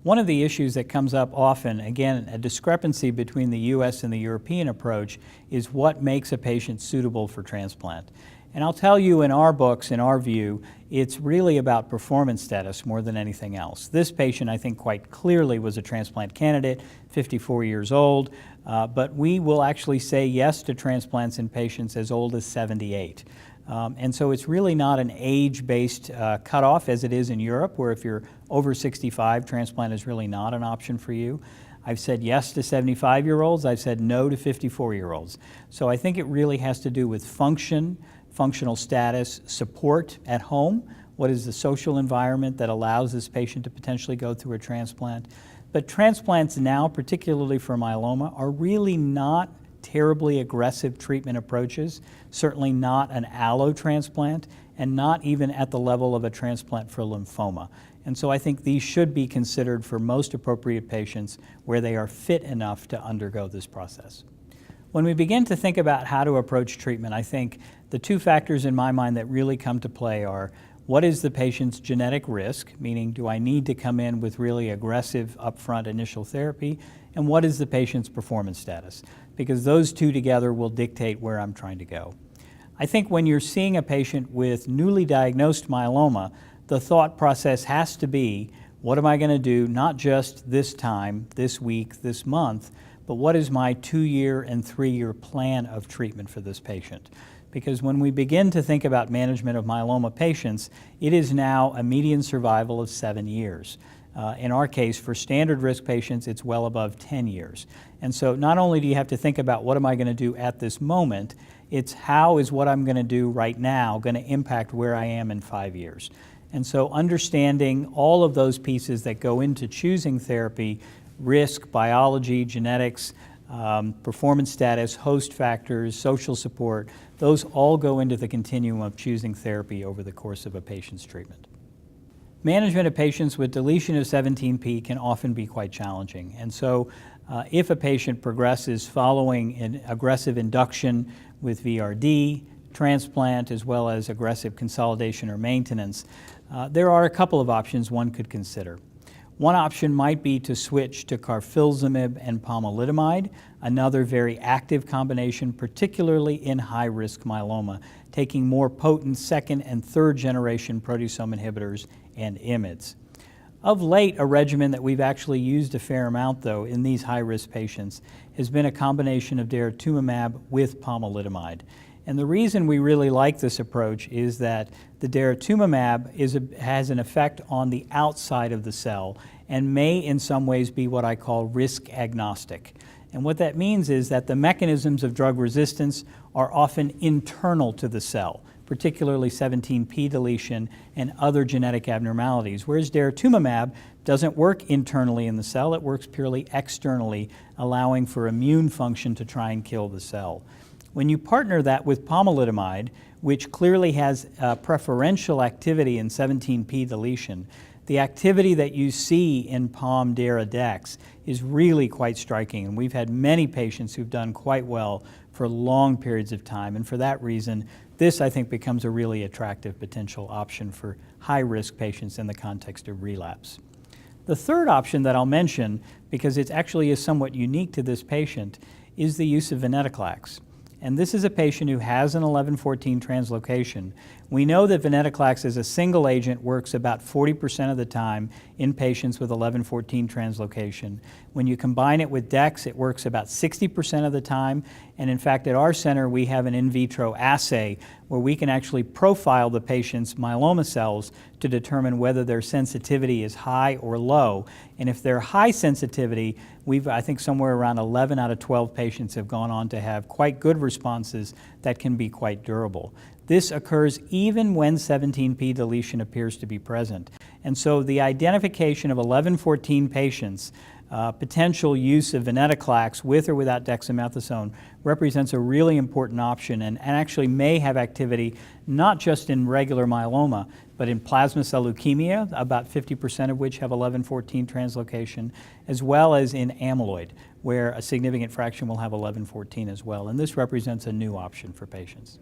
One of the issues that comes up often, again, a discrepancy between the U.S. and the European approach, is what makes a patient suitable for transplant. And I'll tell you, in our books, in our view, it's really about performance status more than anything else. This patient, I think, quite clearly was a transplant candidate, 54 years old, but we will actually say yes to transplants in patients as old as 78. And so it's really not an age-based cutoff as it is in Europe, where if you're over 65, transplant is really not an option for you. I've said yes to 75-year-olds. I've said no to 54-year-olds. So I think it really has to do with function, functional status, support at home. What is the social environment that allows this patient to potentially go through a transplant? But transplants now, particularly for myeloma, are really not terribly aggressive treatment approaches, certainly not an allo transplant, and not even at the level of a transplant for lymphoma. And so I think these should be considered for most appropriate patients where they are fit enough to undergo this process. When we begin to think about how to approach treatment, I think the two factors in my mind that really come to play are: what is the patient's genetic risk, meaning do I need to come in with really aggressive upfront initial therapy, and what is the patient's performance status? Because those two together will dictate where I'm trying to go. I think when you're seeing a patient with newly diagnosed myeloma, the thought process has to be, what am I going to do not just this time, this week, this month, but what is my 2-year and 3-year plan of treatment for this patient? Because when we begin to think about management of myeloma patients, it is now a median survival of 7 years. In our case, for standard risk patients, it's well above 10 years. And so not only do you have to think about what am I going to do at this moment, it's how is what I'm going to do right now going to impact where I am in 5 years. And so understanding all of those pieces that go into choosing therapy, risk, biology, genetics, performance status, host factors, social support, those all go into the continuum of choosing therapy over the course of a patient's treatment. Management of patients with deletion of 17p can often be quite challenging. And so if a patient progresses following an aggressive induction with VRD, transplant, as well as aggressive consolidation or maintenance, there are a couple of options one could consider. One option might be to switch to carfilzomib and pomalidomide, another very active combination, particularly in high-risk myeloma, taking more potent second and third generation proteasome inhibitors and IMiDs. Of late, a regimen that we've actually used a fair amount, though, in these high-risk patients has been a combination of daratumumab with pomalidomide. And the reason we really like this approach is that the daratumumab has an effect on the outside of the cell and may in some ways be what I call risk agnostic. And what that means is that the mechanisms of drug resistance are often internal to the cell, particularly 17p deletion and other genetic abnormalities, whereas daratumumab doesn't work internally in the cell, it works purely externally, allowing for immune function to try and kill the cell. When you partner that with pomalidomide, which clearly has preferential activity in 17p deletion, the activity that you see in POM-DARA-DEX is really quite striking, and we've had many patients who've done quite well for long periods of time, and for that reason, this, I think, becomes a really attractive potential option for high-risk patients in the context of relapse. The third option that I'll mention, because it actually is somewhat unique to this patient, is the use of venetoclax. And this is a patient who has an 1114 translocation. We know that venetoclax as a single agent works about 40% of the time in patients with 1114 translocation. When you combine it with DEX, it works about 60% of the time. And in fact, at our center, we have an in vitro assay where we can actually profile the patient's myeloma cells to determine whether their sensitivity is high or low. And if they're high sensitivity, I think somewhere around 11 out of 12 patients have gone on to have quite good responses that can be quite durable. This occurs even when 17p deletion appears to be present. And so the identification of 1114 patients, potential use of venetoclax with or without dexamethasone represents a really important option and actually may have activity not just in regular myeloma, but in plasma cell leukemia, about 50% of which have 1114 translocation, as well as in amyloid, where a significant fraction will have 1114 as well. And this represents a new option for patients.